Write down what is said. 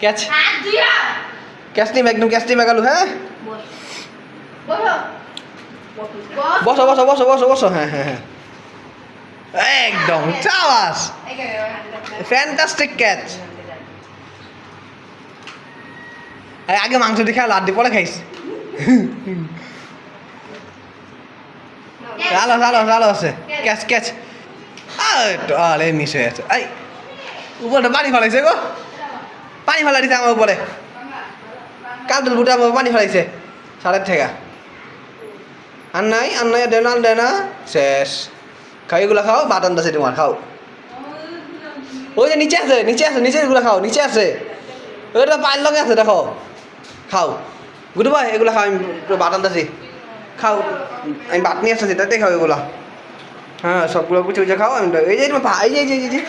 catch catch team একদম catch টিমে গেল হ্যাঁ বসো বসো বসো বসো বসো হ্যাঁ হ্যাঁ হ্যাঁ একদম চাবাস ফ্যান্টাস্টিক ক্যাচ আগে মাংস দিয়ে খেয়াল আর দিয়ে পরে খাইস চালো চালো চালো আছে ক্যাচ ক্যাচ আরে মিস হয়ে আছে এই উপরটা পানি ফেলাইছে গো পানি ফেলা দিতে আমার উপরে কালদুল বুটা আমার পানি ফেলাইছে সাড়ের থেকে আর নাই দেনা শেষ খাও এগুলো খাও বাটান দাসে তোমার খাও ওই যে নিচে আছে নিচের গুলো খাও নিচে আছে ওইটা পায়ের লগে আছে দেখো খাও গুড ভাই এগুলো খাও আমি বাটান দাসি খাও আমি বাট নিয়ে আসতেছি তাতে খাও এগুলো হ্যাঁ সবগুলো কিছু খাও আমি এই যে এই যে